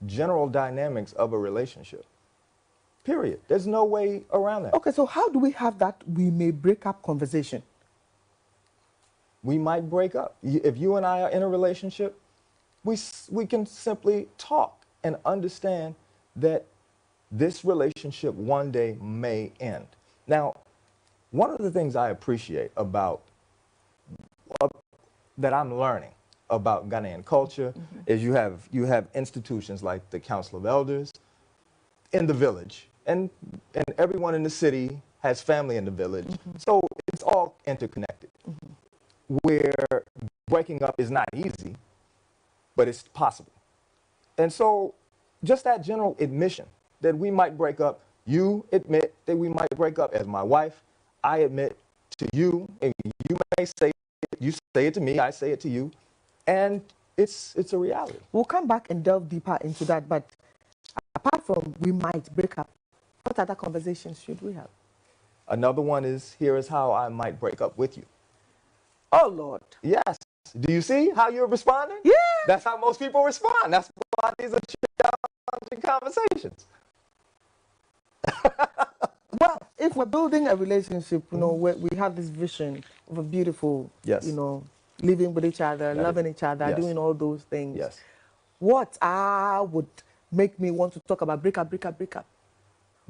general dynamics of a relationship. Period. There's no way around that. Okay, so how do we have that we may break up conversation? We might break up. If you and I are in a relationship, we can simply talk and understand that this relationship one day may end. Now, one of the things I appreciate about that I'm learning about Ghanaian culture is you have institutions like the Council of Elders in the village, and everyone in the city has family in the village, so it's all interconnected. Where breaking up is not easy, but it's possible. And so just that general admission that we might break up, you admit that we might break up as my wife, I admit to you, and you may say it, you say it to me, I say it to you, and it's a reality. We'll come back and delve deeper into that, but apart from we might break up, what other conversations should we have? Another one is, here is how I might break up with you. Oh, Lord. Yes. Do you see how you're responding? Yeah. That's how most people respond. That's why these are challenging conversations. Well, if we're building a relationship, you know, where we have this vision of a beautiful, you know, living with each other, loving each other, doing all those things. Yes. What would make me want to talk about break up?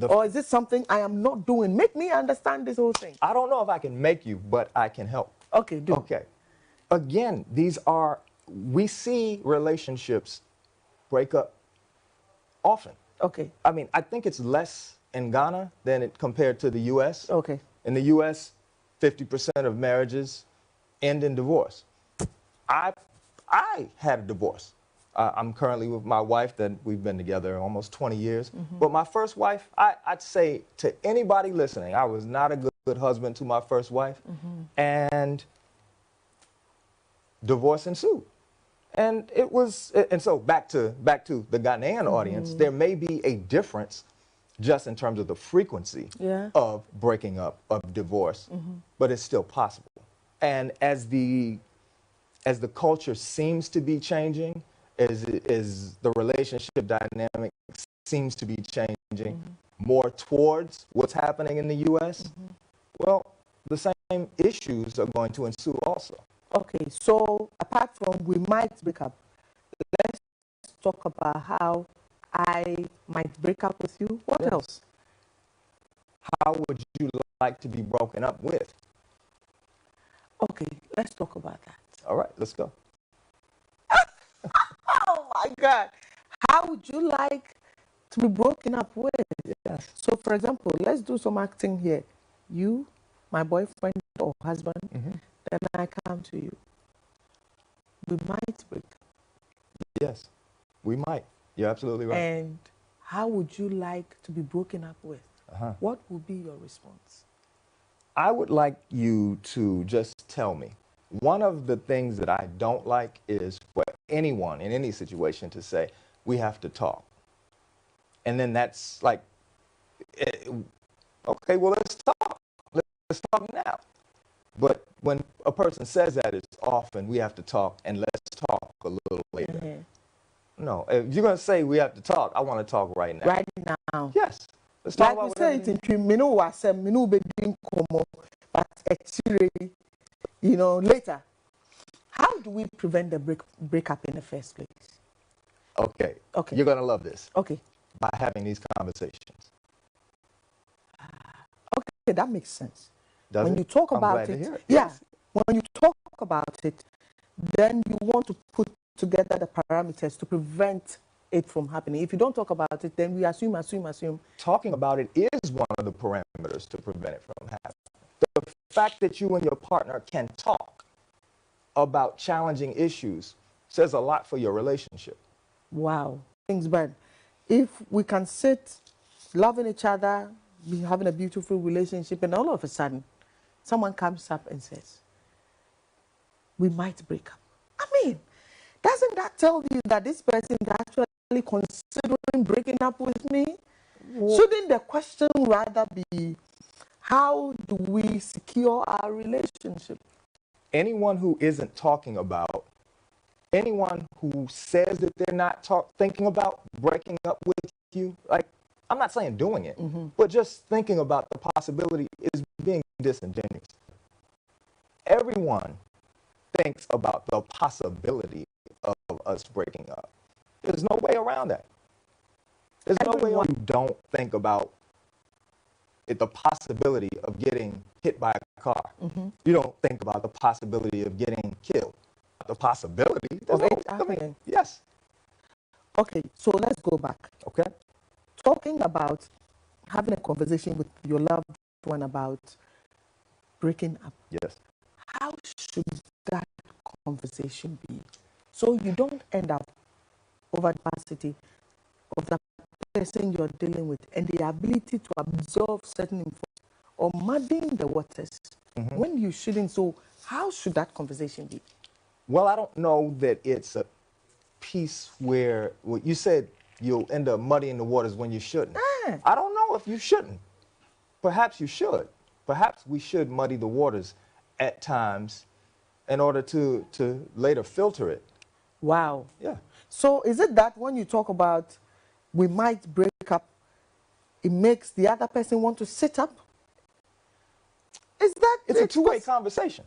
Or is this something I am not doing? Make me understand this whole thing. I don't know if I can make you, but I can help. Okay, do. Okay. Again, we see relationships break up often. Okay. I mean, I think it's less in Ghana than it compared to the U.S. Okay. In the U.S., 50% of marriages end in divorce. I had a divorce. I'm currently with my wife that we've been together almost 20 years. But my first wife, I'd say to anybody listening, I was not a good husband to my first wife. And divorce ensued. And so back to the Ghanaian audience, there may be a difference just in terms of the frequency of breaking up, of divorce, but it's still possible. And as the culture seems to be changing, as the relationship dynamic seems to be changing more towards what's happening in the U.S., well, the same issues are going to ensue also. Okay, so apart from we might break up, let's talk about how I might break up with you. What else? How would you like to be broken up with? Okay, let's talk about that. All right, let's go. Oh my God. How would you like to be broken up with? Yes. So for example, let's do some acting here. You, my boyfriend or husband, then I come to you. We might break up. Yes, we might. You're absolutely right. And how would you like to be broken up with? What would be your response? I would like you to just tell me. One of the things that I don't like is for anyone in any situation to say, we have to talk. And then that's like, okay, well, let's talk. Let's talk now. But when a person says that, it's often, we have to talk, and let's talk a little later. No, if you're going to say we have to talk, I want to talk right now. Right now. Yes. Let's talk about we say it in but actually, you know, later. How do we prevent the breakup in the first place? Okay. Okay. You're going to love this. Okay. By having these conversations. Okay, that makes sense. Does when it? you talk I'm about glad to hear it. Yeah. Yes. When you talk about it, then you want to put together the parameters to prevent it from happening. If you don't talk about it, then we assume. Talking about it is one of the parameters to prevent it from happening. The fact that you and your partner can talk about challenging issues says a lot for your relationship. Wow. Things bad. If we can sit loving each other, be having a beautiful relationship, and all of a sudden, someone comes up and says, we might break up. I mean, doesn't that tell you that this person is actually considering breaking up with me? Well, shouldn't the question rather be, how do we secure our relationship? Anyone who isn't talking about anyone who says that they're not thinking about breaking up with you, like, I'm not saying doing it, but just thinking about the possibility is being disingenuous. Everyone thinks about the possibility of us breaking up. There's no way around that. There's no way you don't think about the possibility of getting hit by a car. You don't think about the possibility of getting killed. The possibility of it happening. Yes. Okay, so let's go back. Okay. Talking about having a conversation with your loved one about breaking up. Yes. How should that conversation be? So you don't end up over the capacity of the person you're dealing with and the ability to absorb certain information or muddying the waters when you shouldn't. So how should that conversation be? Well, I don't know that it's a piece where you said you'll end up muddying the waters when you shouldn't. I don't know if you shouldn't. Perhaps you should. Perhaps we should muddy the waters at times in order to later filter it. Wow. Yeah. So is it that when you talk about we might break up, it makes the other person want to sit up? Is that it's a two-way conversation?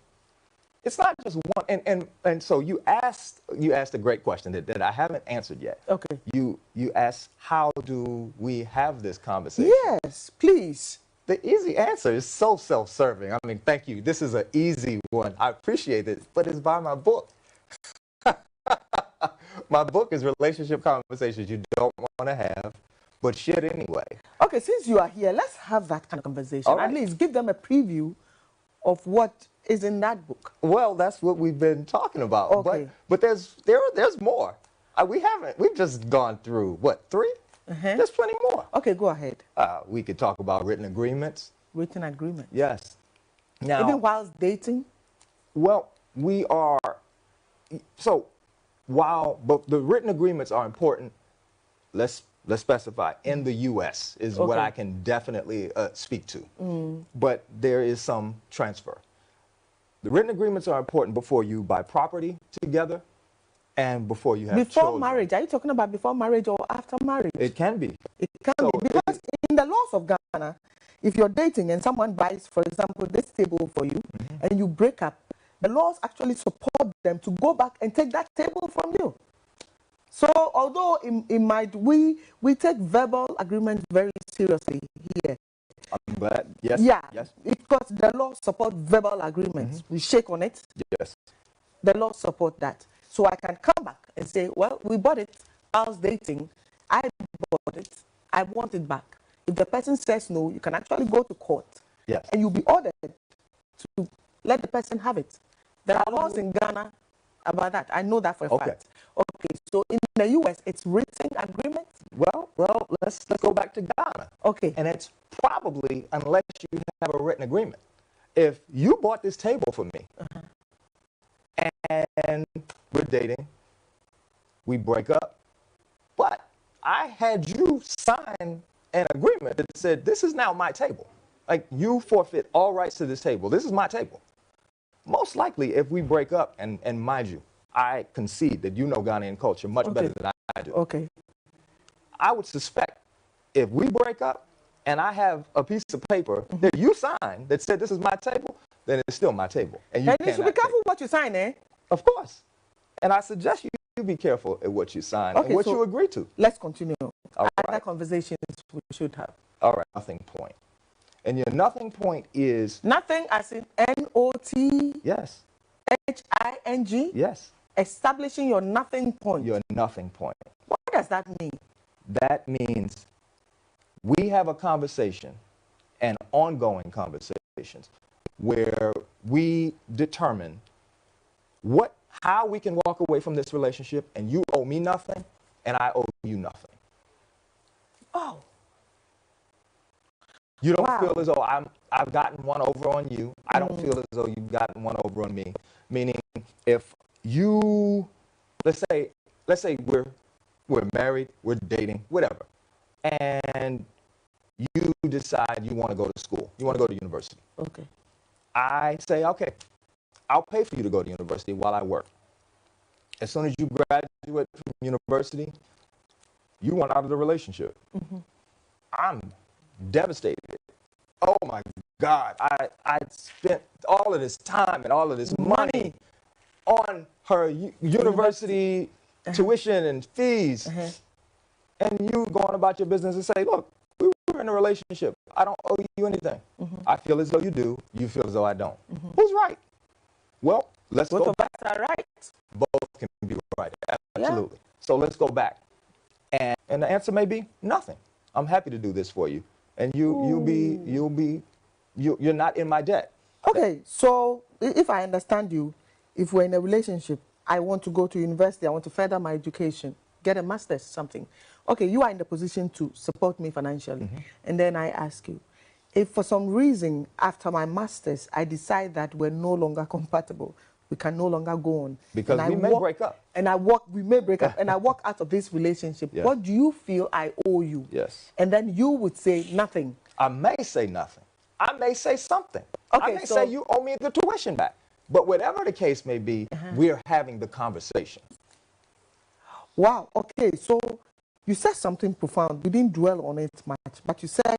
It's not just one. And so you asked a great question that I haven't answered yet. Okay. You asked, how do we have this conversation? Yes, please. The easy answer is so self-serving. I mean, thank you. This is an easy one. I appreciate it, but it's by my book. My book is Relationship Conversations You Don't Want to Have, but should anyway. Okay, since you are here, let's have that kind of conversation. All right. At least give them a preview of what is in that book. Well, that's what we've been talking about. Okay. But there's more. We've just gone through, what, 3? There's plenty more. Okay, go ahead. We could talk about written agreements. Written agreement. Yes. Now, even whilst dating? Well, but the written agreements are important. Let's specify in the U.S. is what I can definitely speak to. But there is some transfer. The written agreements are important before you buy property together and before you have before children. Marriage. Are you talking about before marriage or after marriage? It can be. It can be. Because in the laws of Ghana, if you're dating and someone buys, for example, this table for you and you break up, the laws actually support them to go back and take that table from you. So although we take verbal agreements very seriously here. I'm glad. Yes. Yeah. Yes. Because the law support verbal agreements. We shake on it. Yes. The law support that. So I can come back and say, well, we bought it. I was dating. I bought it. I want it back. If the person says no, you can actually go to court. Yes. And you'll be ordered to let the person have it. There are laws in Ghana about that. I know that for a fact. Okay, so in the U.S., it's written agreement? Well, let's go back to Ghana. Okay. And it's probably, unless you have a written agreement, if you bought this table for me and we're dating, we break up, but I had you sign an agreement that said, this is now my table. Like, you forfeit all rights to this table. This is my table. Most likely, if we break up, and mind you, I concede that you know Ghanaian culture much better than I do. Okay. I would suspect if we break up and I have a piece of paper that you signed that said this is my table, then it's still my table. And you should be careful what you sign, eh? Of course. And I suggest you be careful at what you sign and what you agree to. Let's continue. All Other right. conversations we should have. All right. Nothing point. And your nothing point is? Nothing as in N-O-T? Yes. H-I-N-G? Yes. Establishing your nothing point. Your nothing point. What does that mean? That means we have a conversation and ongoing conversations where we determine how we can walk away from this relationship, and you owe me nothing and I owe you nothing. Oh. You don't feel as though I've gotten one over on you. I don't feel as though you've gotten one over on me. Meaning, if you, let's say we're married, we're dating, whatever, and you decide you want to go to school, you want to go to university. Okay. I say, okay, I'll pay for you to go to university while I work. As soon as you graduate from university, you want out of the relationship. I'm devastated. Oh my God, I spent all of this time and all of this money on her university tuition and fees. And you going about your business and say, look, we were in a relationship. I don't owe you anything. I feel as though you do. You feel as though I don't. Who's right? Well, let's go back. Both of us are right. Both can be right. Absolutely. Yeah. So let's go back. And the answer may be nothing. I'm happy to do this for you. And you're not in my debt. Okay, so if I understand you, if we're in a relationship, I want to go to university, I want to further my education, get a master's, something. Okay, you are in the position to support me financially. And then I ask you, if for some reason after my master's, I decide that we're no longer compatible, we can no longer go on. Because we may break up. And we may break up, and I walk out of this relationship. Yes. What do you feel I owe you? Yes. And then you would say nothing. I may say nothing. I may say something. Okay, I may say you owe me the tuition back. But whatever the case may be, we're having the conversation. Wow. Okay, so you said something profound. We didn't dwell on it much, but you said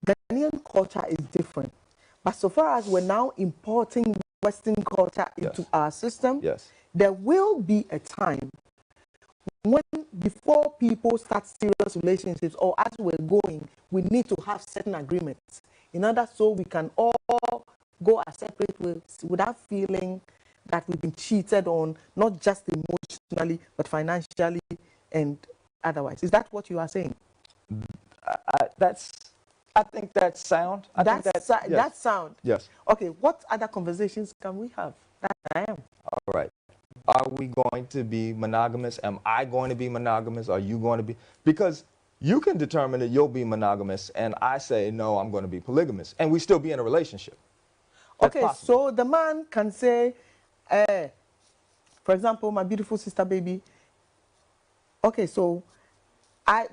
Ghanaian culture is different. But so far as we're now importing Western culture into our system, there will be a time when, before people start serious relationships or as we're going, we need to have certain agreements in order so we can all go our separate ways without feeling that we've been cheated on, not just emotionally, but financially and otherwise. Is that what you are saying? I think that's sound. That's sound. Yes. Okay, what other conversations can we have? That I am. All right. Are we going to be monogamous? Am I going to be monogamous? Are you going to be? Because you can determine that you'll be monogamous, and I say, no, I'm going to be polygamous, and we still be in a relationship. That's okay, possible. so the man can say, for example, my beautiful sister baby, okay, so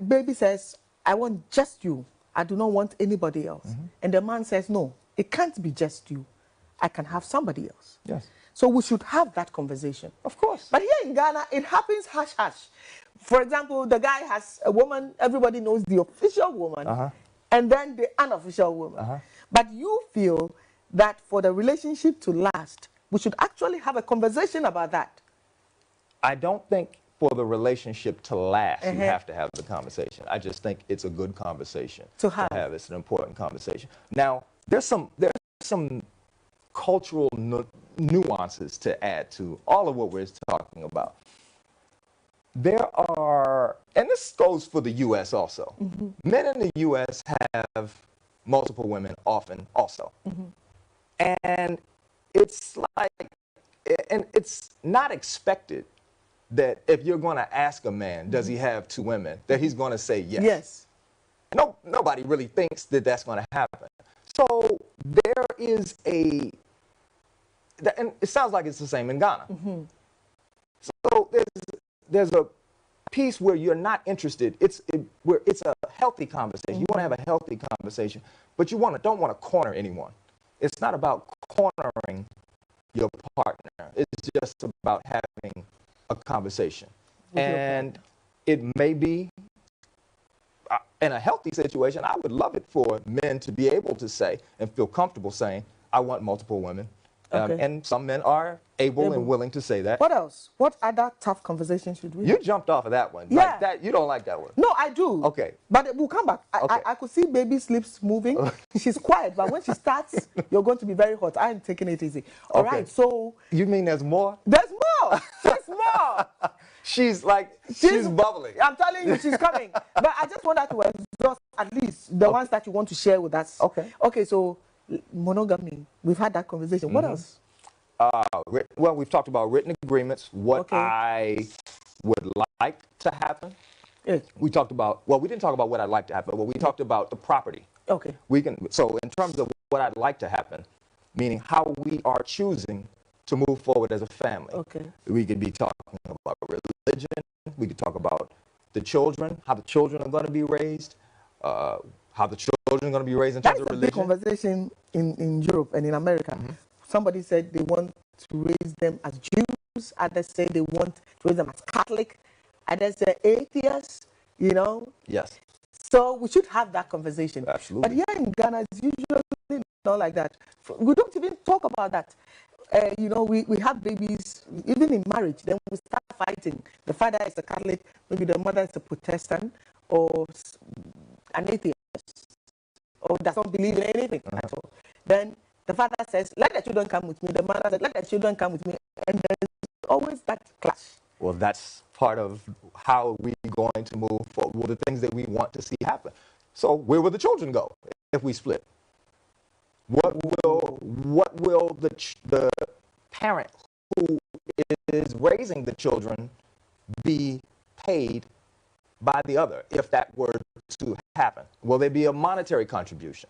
baby says, I want just you. I do not want anybody else. And the man says, no, it can't be just you. I can have somebody else. Yes. So we should have that conversation. Of course. But here in Ghana, it happens hush-hush. For example, the guy has a woman, everybody knows the official woman, and then the unofficial woman. But you feel that for the relationship to last, we should actually have a conversation about that. I don't think for the relationship to last, you have to have the conversation. I just think it's a good conversation to have. It's an important conversation. Now, there's some cultural nuances to add to all of what we're talking about. There are, and this goes for the U.S. also. Men in the U.S. have multiple women often also. And it's like, and it's not expected that if you're going to ask a man, does he have two women, that he's going to say yes. Yes. No, nobody really thinks that that's going to happen. So there is and it sounds like it's the same in Ghana. So there's a piece where you're not interested. Where it's a healthy conversation. You want to have a healthy conversation, but you don't want to corner anyone. It's not about cornering your partner. It's just about having a conversation. And it may be, in a healthy situation, I would love it for men to be able to say and feel comfortable saying, I want multiple women. And some men are able and willing to say that. What else? What other tough conversations should we have? You jumped off of that one. Yeah. Like that, you don't like that one. No, I do. Okay. But we'll come back. I could see baby's lips moving. She's quiet, but when she starts, you're going to be very hot. I'm taking it easy. All right, so... You mean there's more? There's more. There's more. She's bubbling. I'm telling you, she's coming. But I just want her to exhaust at least the ones that you want to share with us. Okay. Okay, so monogamy. We've had that conversation. What else? Well, we've talked about written agreements, what I would like to happen. Yes. We talked about, well, we didn't talk about what I'd like to happen, but we talked about the property. Okay. So in terms of what I'd like to happen, meaning how we are choosing to move forward as a family. Okay. We could be talking about religion. We could talk about the children, how the children are going to be raised, how the children are going to be raised in terms of religion. That's a big conversation in Europe and in America. Somebody said they want to raise them as Jews others say they want to raise them as Catholic, others say atheists, you know. Yes. So we should have that conversation. Absolutely. But here in Ghana, it's usually not like that. We don't even talk about that. You know, we have babies, even in marriage, then we start fighting. The father is a Catholic, maybe the mother is a Protestant, or an atheist, or does not believe in anything at all. Then the father says, let the children come with me. The mother says, let the children come with me. And there's always that clash. Well, that's part of how we're going to move forward, well, the things that we want to see happen. So where will the children go if we split? What will the parent who is raising the children be paid by the other if that were to happen? Will there be a monetary contribution?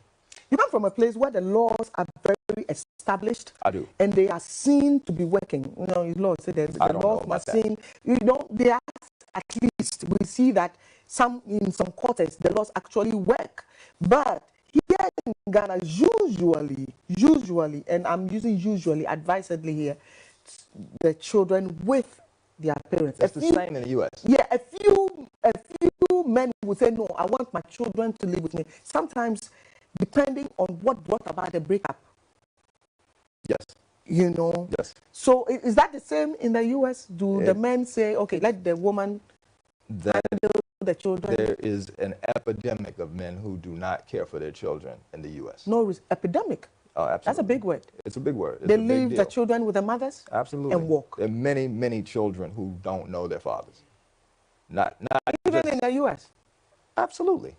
You come from a place where the laws are very established. I do. And they are seen to be working. You know, your law said that the laws must seem, you know, they are, at least we see that in some quarters the laws actually work. But here in Ghana, usually, and I'm using usually advisedly here, the children with their parents. It's the same in the U.S. Yeah, a few men would say, no, I want my children to live with me. Sometimes, depending on what brought about the breakup. Yes. You know? Yes. So is that the same in the U.S.? Do the men say, okay, let the woman handle the children? There is an epidemic of men who do not care for their children in the U.S. No, epidemic. Oh, absolutely. That's a big word. It's a big word. It's they a big leave deal. the children with their mothers? Absolutely. And walk. There are many, many children who don't know their fathers. Not even in the U.S.? Absolutely.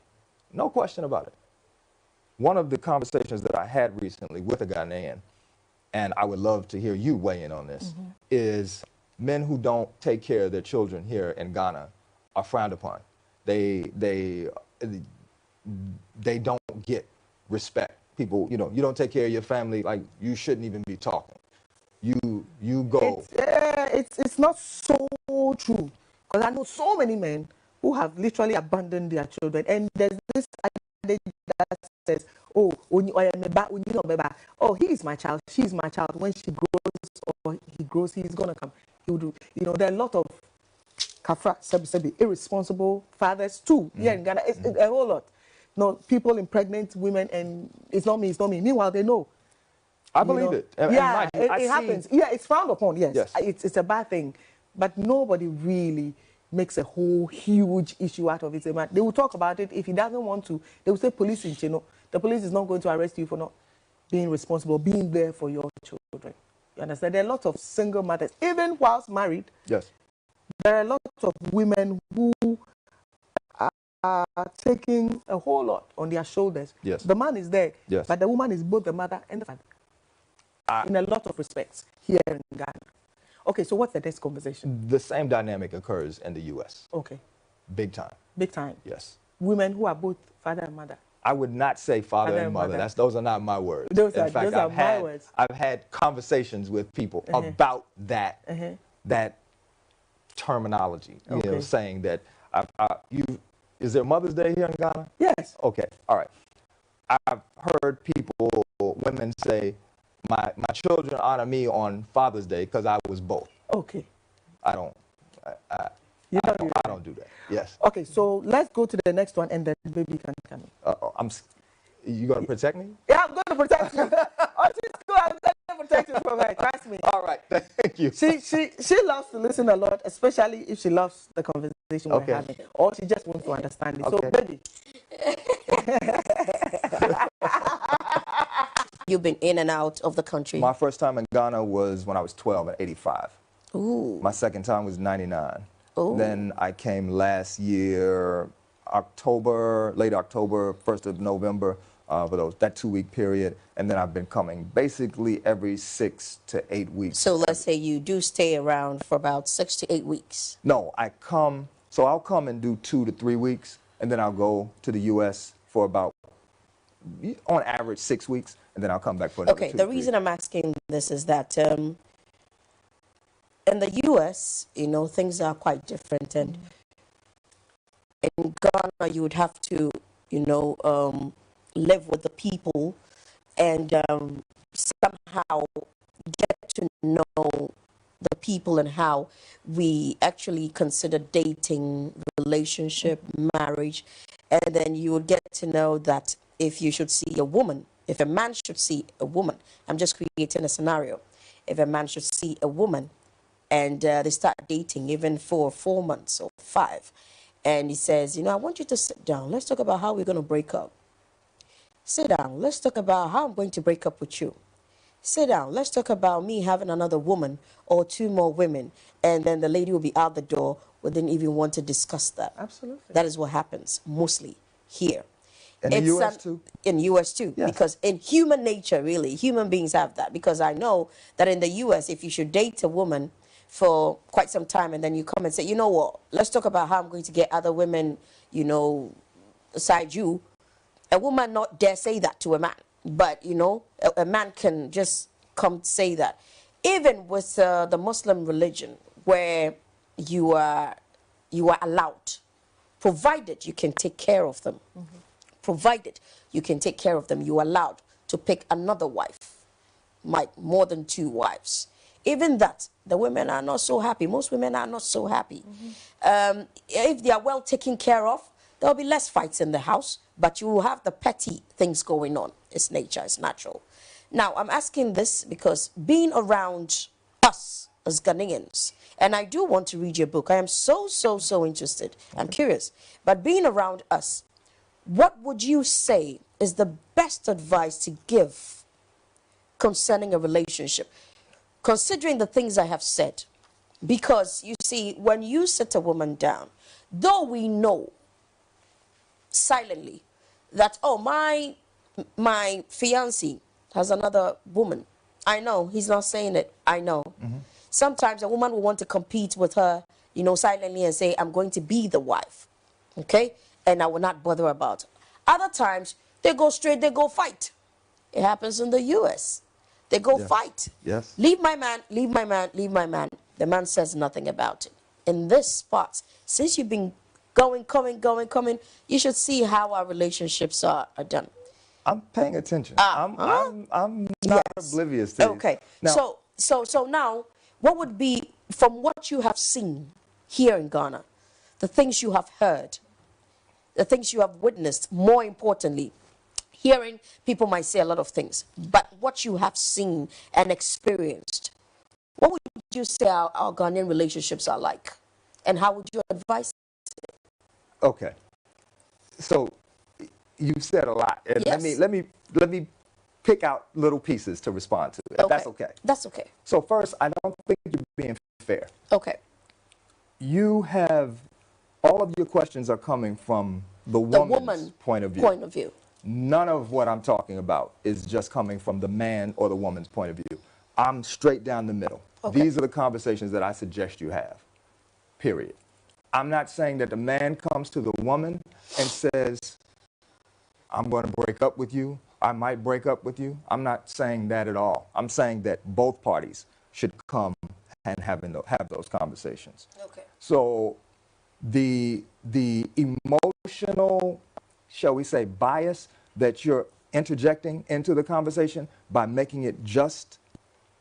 No question about it. One of the conversations that I had recently with a Ghanaian, and I would love to hear you weigh in on this, is men who don't take care of their children here in Ghana are frowned upon. They don't get respect. People, you know, you don't take care of your family, like you shouldn't even be talking. You go. It's not so true, because I know so many men who have literally abandoned their children, and there's this idea that says, oh, he is my child, she is my child. When she grows or he grows, he's gonna come. He will do. You know, there are a lot of kafra, irresponsible fathers too here in Ghana. It's a whole lot. No, people impregnate women, and it's not me, it's not me. Meanwhile, they know. I believe it. Yeah, it happens. Yeah, it's frowned upon, yes. It's a bad thing. But nobody really makes a whole huge issue out of it. They will talk about it. If he doesn't want to, they will say police in Chino. The police is not going to arrest you for not being responsible, being there for your children. You understand? There are a lot of single mothers, even whilst married. Yes. There are a lot of women who are taking a whole lot on their shoulders. Yes. The man is there, yes, but the woman is both the mother and the father. In a lot of respects here in Ghana. Okay, so what's the next conversation? The same dynamic occurs in the U.S. Okay. Big time. Big time. Yes. Women who are both father and mother. I would not say father and mother. Those are not my words. Those are my words. I've had conversations with people about that that terminology. You know, saying that is there Mother's Day here in Ghana? Yes. Okay. All right. I've heard women say, my children honor me on Father's Day because I was both. Okay. I don't do that. Yes. Okay, so let's go to the next one, and then baby can come in. You gonna protect me? Yeah, I'm gonna protect you. Oh, she's good. I'm gonna protect you from her. Trust me. All right. Thank you. She loves to listen a lot, especially if she loves the conversation we're having, or she just wants to understand it. So, baby. You've been in and out of the country. My first time in Ghana was when I was 12 in '85. Ooh. My second time was '99. Ooh. Then I came last year, late October, 1st of November, for that 2-week period. And then I've been coming basically every 6 to 8 weeks. So let's say you do stay around for about 6 to 8 weeks. No, I'll come and do 2 to 3 weeks, and then I'll go to the U.S. for about, on average, 6 weeks, and then I'll come back for another 2 Okay, the reason I'm asking this is that in the U.S., you know, things are quite different, and in Ghana, you would have to, you know, live with the people and somehow get to know the people and how we actually consider dating, relationship, marriage, and then you would get to know that if you should see a woman, if a man should see a woman, I'm just creating a scenario. If a man should see a woman and they start dating even for 4 months or 5, and he says, you know, I want you to sit down. Let's talk about how we're going to break up. Sit down. Let's talk about how I'm going to break up with you. Sit down. Let's talk about me having another woman or 2 more women. And then the lady will be out the door, wouldn't even want to discuss that. Absolutely. That is what happens mostly here. In the U.S. too? In U.S. too. Yes. Because in human nature, really, human beings have that. Because I know that in the U.S., if you should date a woman for quite some time and then you come and say, you know what, let's talk about how I'm going to get other women, you know, aside you. A woman not dare say that to a man. But, you know, a man can just come say that. Even with the Muslim religion, where you are allowed, provided you can take care of them, provided you can take care of them, you are allowed to pick another wife, more than 2 wives. Even that, the women are not so happy. Most women are not so happy. If they are well taken care of, there will be less fights in the house, but you will have the petty things going on. It's nature, it's natural. Now, I'm asking this because being around us as Ghanaians, and I do want to read your book. I am so interested. I'm curious. But being around us, what would you say is the best advice to give concerning a relationship? Considering the things I have said. Because, you see, when you sit a woman down, though we know silently that, oh, my fiancé has another woman. I know, he's not saying it. I know. Sometimes a woman will want to compete with her, you know, silently and say, I'm going to be the wife. Okay? And I will not bother about it. Other times, they go straight, they go fight. It happens in the U.S. They go fight. Yes. Leave my man, leave my man, leave my man. The man says nothing about it. In this spot, since you've been going, coming, you should see how our relationships are done. I'm paying attention. I'm not oblivious to Okay. this. Now, So now, what would be, from what you have seen here in Ghana, the things you have heard, the things you have witnessed, more importantly, hearing people might say a lot of things, but what you have seen and experienced, what would you say our Ghanaian relationships are like? And how would you advise it? okay. So you said a lot. And Yes. let me pick out little pieces to respond to. If that's okay. That's okay. So first, I don't think you're being fair. Okay. You have, all of your questions are coming from the woman's point of view. None of what I'm talking about is just coming from the man or the woman's point of view. I'm straight down the middle. Okay. These are the conversations that I suggest you have, period. I'm not saying that the man comes to the woman and says, I'm going to break up with you. I might break up with you. I'm not saying that at all. I'm saying that both parties should come and have those conversations. Okay. So the emotional, shall we say, bias that you're interjecting into the conversation by making it just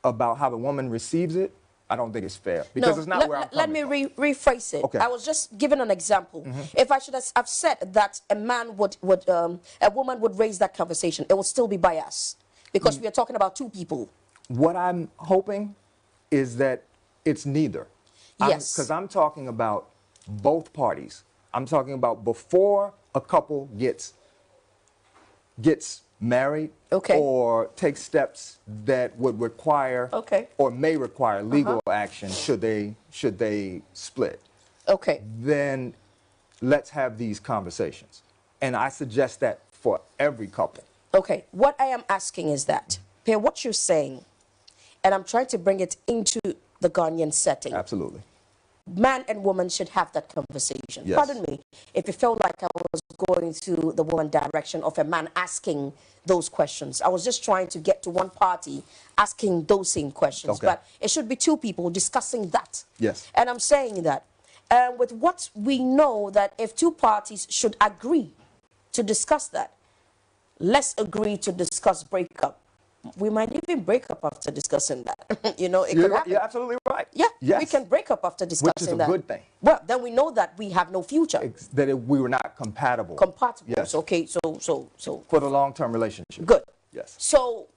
about how the woman receives it, I don't think it's fair, because it's not where I'm coming from. Let me rephrase it. Okay. I was just giving an example. If I should have said that a woman would raise that conversation, it would still be bias, because we are talking about 2 people. What I'm hoping is that it's neither. Yes. Because I'm talking about both parties. I'm talking about before a couple gets married, okay, or takes steps that would require, okay, or may require legal action should they split. Okay. Then let's have these conversations. And I suggest that for every couple. Okay. What I am asking is that, Per, what you're saying, and I'm trying to bring it into the Ghanaian setting. Absolutely. Man and woman should have that conversation. Yes. Pardon me if it felt like I was going to the woman direction of a man asking those questions. I was just trying to get to one party asking those same questions. Okay. But it should be 2 people discussing that. Yes. And I'm saying that with what we know, that if 2 parties should agree to discuss that, let's agree to discuss breakup. we might even break up after discussing that. You know, it could happen. You're absolutely right. Yeah, yes. we can break up after discussing that. Which is a good thing. Well, then we know that we have no future. We were not compatible. Compatible. Yes. Okay, so. For the long-term relationship. Good. Yes. So,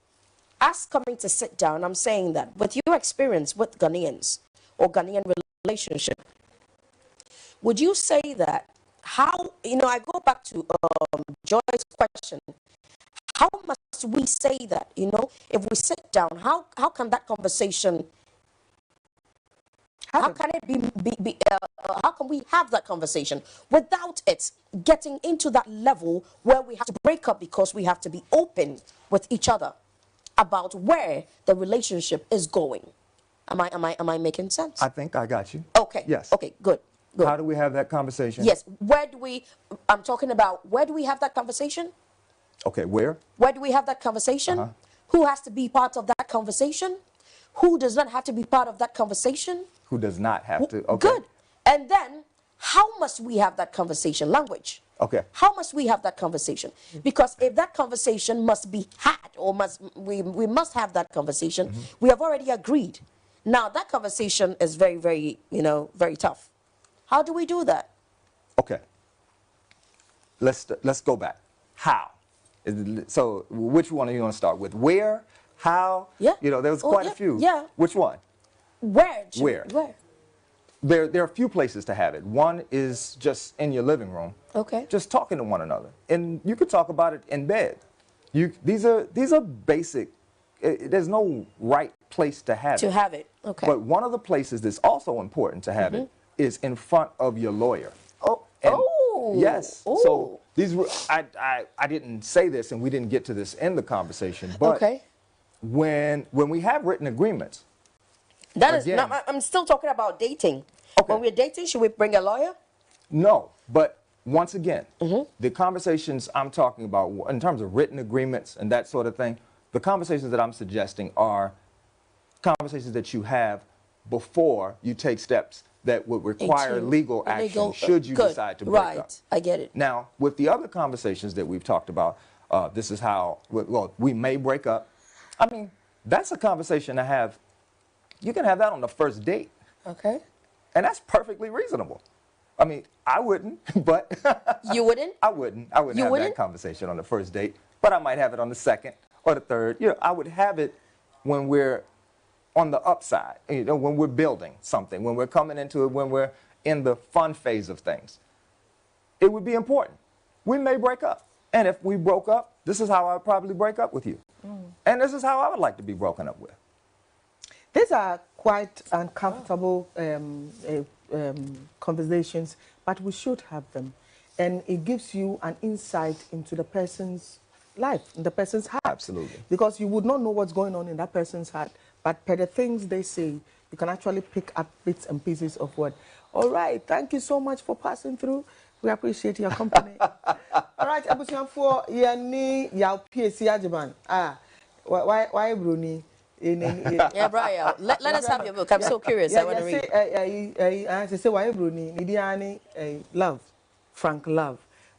us coming to sit down, I'm saying that with your experience with Ghanaians or Ghanaian relationship, would you say that how, you know, I go back to Joy's question, how must we say that, you know, if we sit down, how can that conversation, how can it how can we have that conversation without it getting into that level where we have to break up because we have to be open with each other about where the relationship is going? Am I making sense? I think I got you. Okay. Yes. Okay, good. Good. How do we have that conversation? Yes. Where do we, I'm talking about, where do we have that conversation? Okay, where? Where do we have that conversation? Who has to be part of that conversation? Who does not have to be part of that conversation? Who does not have to? Okay. Good. And then, how must we have that conversation? Language. Okay. How must we have that conversation? Because if that conversation must be had, or we must have that conversation, we have already agreed. Now, that conversation is very, very, you know, very tough. How do we do that? Okay. Let's go back. How? So, which one are you going to start with? Where? How? Yeah. You know, there was quite a few. Yeah. Which one? Where? Where? There are a few places to have it. One is just in your living room. Okay. Just talking to one another. And you could talk about it in bed. These are basic. There's no right place to have it. To have it. Okay. But one of the places that's also important to have it is in front of your lawyer. Oh. And yes. Oh. So these were, I didn't say this, and we didn't get to this in the conversation, but okay. when we have written agreements. That is not, I'm still talking about dating. Okay. When we're dating, should we bring a lawyer? No, but once again, the conversations I'm talking about in terms of written agreements and that sort of thing, the conversations that I'm suggesting are conversations that you have before you take steps that would require legal action should you decide to break up. Right, I get it. Now, with the other conversations that we've talked about, this is how, well, we may break up. I mean, that's a conversation to have. You can have that on the first date. Okay. And that's perfectly reasonable. I mean, I wouldn't, but... You wouldn't? I wouldn't have that conversation on the first date, but I might have it on the second or the third. You know, I would have it when we're on the upside, you know, when we're building something, when we're coming into it, when we're in the fun phase of things. It would be important. We may break up. And if we broke up, this is how I would probably break up with you. And this is how I would like to be broken up with. These are quite uncomfortable conversations, but we should have them. And it gives you an insight into the person's life, in the person's heart. Absolutely. Because you would not know what's going on in that person's heart, but per the things they say, you can actually pick up bits and pieces of what. All right, thank you so much for passing through. We appreciate your company. All right, Abusian for Yani Yao PSC Ajiban. Why Bruni? Yeah, Brian, let us have your book. I'm so curious. I want to read. I say why Bruni? Nidiani Love, Frank Love.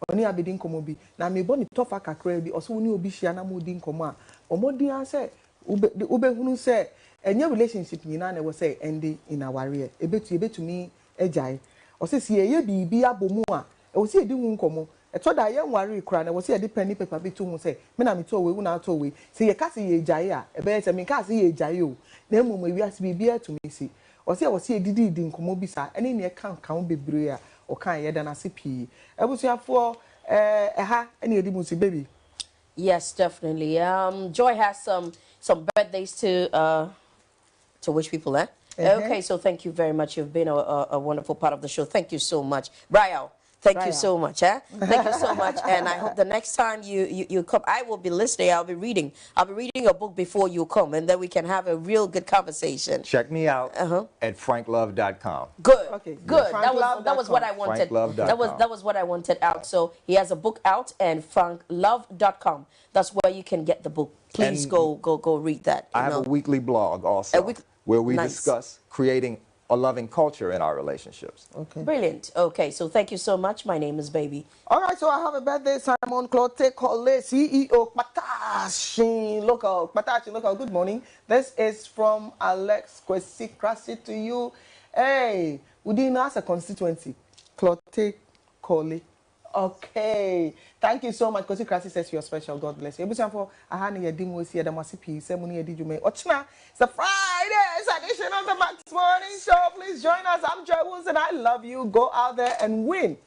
Oni abedin komo bi. Na me boni tofa kakra bi. Oso ni obi hia na modin komo a. Omodi an say ube hunu say enye relationship nyina na we say ending in our career. Ebetumi ejai. Ose si eye bibi abomu a. E wo si edi hu komo. Eto da ye nware kura na wo si edi pen ni paper bi to hu say me na me to we na to we. Se ye ka se ye ejai a. E be say me ka se ye ejai o. Na emu ma wiase bibi atumi si. Ose wo si edidi di nkomo bi sa. Ene ne kan bebre a. Okay, yeah, then I see P. For any baby. Yes, definitely. Joy has some birthdays to wish people, eh? Okay, so thank you very much. You've been a wonderful part of the show. Thank you so much, Brian. Thank you so much, eh? Thank you so much, and I hope the next time you come, I will be listening. I'll be reading a book before you come, and then we can have a real good conversation. Check me out at franklove.com. Good, okay, good. That was what I wanted. That was what I wanted out. So he has a book out, and franklove.com. That's where you can get the book. Please go read that. I have a weekly blog also, where we discuss creating a loving culture in our relationships. Okay. Brilliant. Okay, so thank you so much. My name is Baby. All right, so I have a birthday, Simon Clote Cole, CEO, Pata. Patashing local. Patashing local. Good morning. This is from Alex Kwesi Krasi to you. Hey, we didn't ask a constituency. Clotte Kole. Okay. Thank you so much. Kwesi Krasi says you're special. God bless you. Ebusan for ahani yedimu esi yedamasipi semuni yedijume. Ochina. It's a Friday's edition of the Max Morning Show. Please join us. I'm Joe Wilson. I love you. Go out there and win.